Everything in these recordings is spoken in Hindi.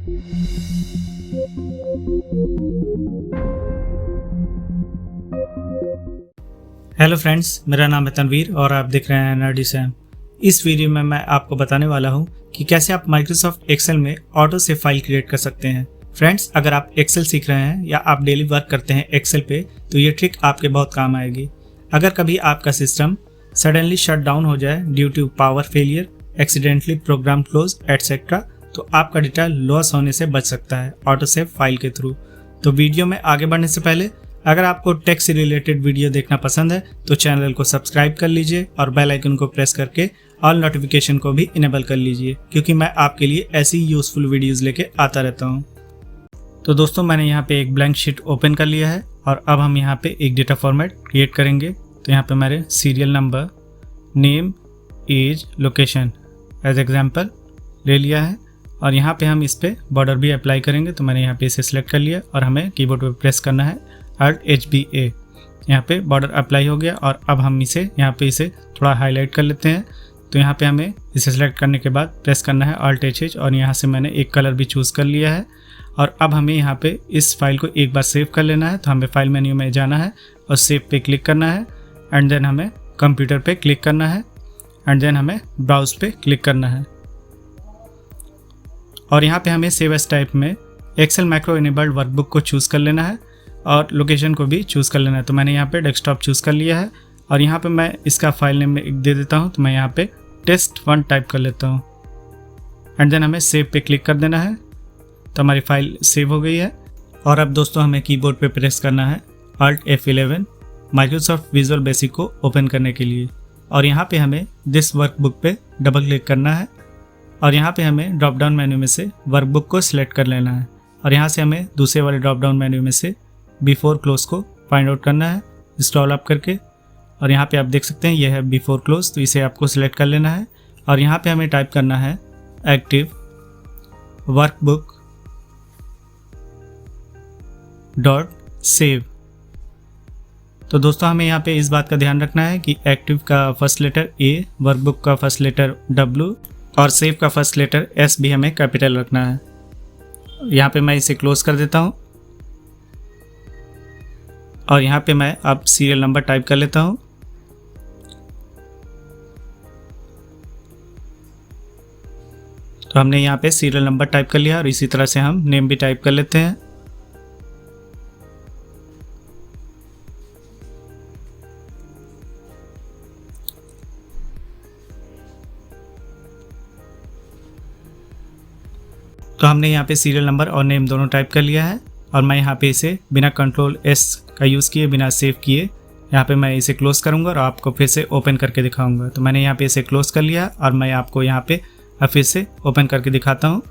हेलो फ्रेंड्स, मेरा नाम है तनवीर और आप देख रहे हैं नर्डी सैम। इस वीडियो में मैं आपको बताने वाला हूं कि कैसे आप माइक्रोसॉफ्ट एक्सेल में ऑटो सेव फाइल क्रिएट कर सकते हैं। फ्रेंड्स, अगर आप एक्सेल सीख रहे हैं या आप डेली वर्क करते हैं एक्सेल पे, तो ये ट्रिक आपके बहुत काम आएगी। अगर कभी आपका सिस्टम सडनली शट डाउन हो जाए due to power failure, accidentally program close etcetera, तो आपका डेटा लॉस होने से बच सकता है ऑटो सेव फाइल के थ्रू। तो वीडियो में आगे बढ़ने से पहले अगर आपको टेक से रिलेटेड वीडियो देखना पसंद है तो चैनल को सब्सक्राइब कर लीजिए और बेल आइकन को प्रेस करके ऑल नोटिफिकेशन को भी इनेबल कर लीजिए, क्योंकि मैं आपके लिए ऐसी यूजफुल वीडियोस लेके आता रहता हूँ। तो दोस्तों, मैंने यहाँ पे एक ब्लैंक शीट ओपन कर लिया है और अब हम यहाँ पे एक डेटा फॉर्मेट क्रिएट करेंगे। तो यहाँ पे मैंने serial number, name, age, location as example ले लिया है और यहाँ पे हम इस पर बॉर्डर भी अप्लाई करेंगे। तो मैंने यहाँ पे इसे सिलेक्ट कर लिया और हमें कीबोर्ड पे प्रेस करना है Alt+HBA। यहाँ पे बॉर्डर अप्लाई हो गया और अब हम इसे यहाँ पे इसे थोड़ा हाईलाइट कर लेते हैं। तो यहाँ पे हमें इसे सिलेक्ट करने के बाद प्रेस करना है Alt+H और यहाँ से मैंने एक कलर भी चूज़ कर लिया है। और अब हमें यहाँ पे इस फाइल को एक बार सेव कर लेना है। तो हमें फाइल मेन्यू में जाना है और सेव पे क्लिक करना है एंड देन हमें कंप्यूटर पे क्लिक करना है एंड देन हमें ब्राउज पे क्लिक करना है। और यहाँ पे हमें सेव एज टाइप में एक्सेल मैक्रो इनेबल्ड वर्कबुक को चूज़ कर लेना है और लोकेशन को भी चूज़ कर लेना है। तो मैंने यहाँ पे डेस्कटॉप चूज़ कर लिया है और यहाँ पे मैं इसका फाइल नेम दे देता हूँ। तो मैं यहाँ पे test1 टाइप कर लेता हूँ एंड देन हमें सेव पे क्लिक कर देना है। तो हमारी फाइल सेव हो गई है। और अब दोस्तों, हमें कीबोर्ड पे प्रेस करना है Alt+F11 माइक्रोसॉफ्ट विजुअल बेसिक को ओपन करने के लिए। और यहाँ पे हमें दिस वर्कबुक पे डबल क्लिक करना है और यहाँ पे हमें ड्रॉप डाउन मेन्यू में से वर्कबुक को सिलेक्ट कर लेना है और यहाँ से हमें दूसरे वाले ड्रॉप डाउन मेन्यू में से बिफोर क्लोज को फाइंड आउट करना है स्क्रॉल अप करके। और यहाँ पे आप देख सकते हैं ये है बिफोर क्लोज, तो इसे आपको सिलेक्ट कर लेना है और यहाँ पे हमें टाइप करना है एक्टिव वर्कबुक डॉट सेव। तो दोस्तों, हमें यहाँ पे इस बात का ध्यान रखना है कि एक्टिव का फर्स्ट लेटर A, वर्कबुक का फर्स्ट लेटर W और सेव का फर्स्ट लेटर S भी हमें कैपिटल रखना है। यहाँ पे मैं इसे क्लोज कर देता हूँ और यहाँ पे मैं अब सीरियल नंबर टाइप कर लेता हूँ। तो हमने यहाँ पे सीरियल नंबर टाइप कर लिया और इसी तरह से हम नेम भी टाइप कर लेते हैं। तो हमने यहाँ पे सीरियल नंबर और नेम दोनों टाइप कर लिया है और मैं यहाँ पे इसे बिना Ctrl+S का यूज़ किए, बिना सेव किए यहाँ पे मैं इसे क्लोज़ करूँगा और आपको फिर से ओपन करके दिखाऊंगा। तो मैंने यहाँ पे इसे क्लोज़ कर लिया और मैं आपको यहाँ पे फिर से ओपन करके दिखाता हूँ।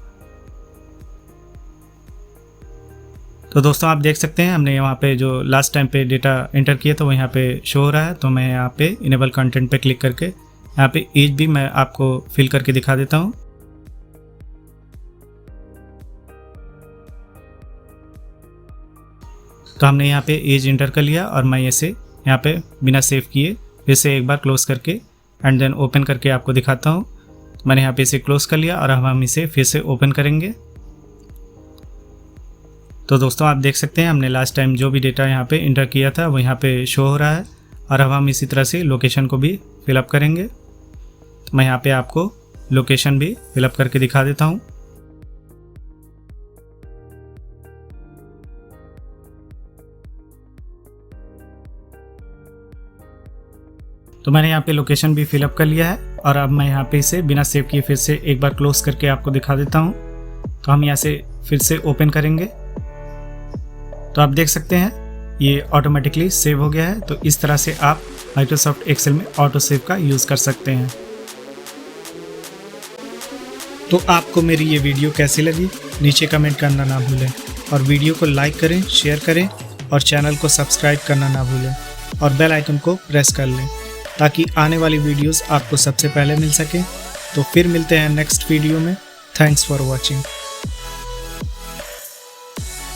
तो दोस्तों, आप देख सकते हैं हमने यहाँ पे जो लास्ट टाइम पे डेटा एंटर किया तो वो यहाँ पे शो हो रहा है। तो मैं यहाँ पे इनेबल कंटेंट पे क्लिक करके यहाँ पे एज भी मैं आपको फिल करके दिखा देता हूँ। तो हमने यहाँ पे एज इंटर कर लिया और मैं इसे यहाँ पे बिना सेव किए फिर से एक बार क्लोज करके एंड देन ओपन करके आपको दिखाता हूँ। मैंने यहाँ पे इसे क्लोज कर लिया और अब हम इसे फिर से ओपन करेंगे। तो दोस्तों, आप देख सकते हैं हमने लास्ट टाइम जो भी डेटा यहाँ पे इंटर किया था वो यहाँ पे शो हो रहा है और अब हम इसी तरह से लोकेशन को भी फिलअप करेंगे। तो मैं यहाँ पे आपको लोकेशन भी फिलअप करके दिखा देता हूँ। तो मैंने यहाँ पे लोकेशन भी फिलअप कर लिया है और अब मैं यहाँ पे इसे बिना सेव किए फिर से एक बार क्लोज करके आपको दिखा देता हूँ। तो हम यहाँ से फिर से ओपन करेंगे। तो आप देख सकते हैं ये ऑटोमेटिकली सेव हो गया है। तो इस तरह से आप माइक्रोसॉफ्ट एक्सेल में ऑटो सेव का यूज़ कर सकते हैं। तो आपको मेरी ये वीडियो कैसी लगी नीचे कमेंट करना ना भूलें और वीडियो को लाइक करें, शेयर करें और चैनल को सब्सक्राइब करना ना भूलें और बेल आइकन को प्रेस कर लें ताकि आने वाली वीडियोस आपको सबसे पहले मिल सके। तो फिर मिलते हैं नेक्स्ट वीडियो में। Thanks for watching.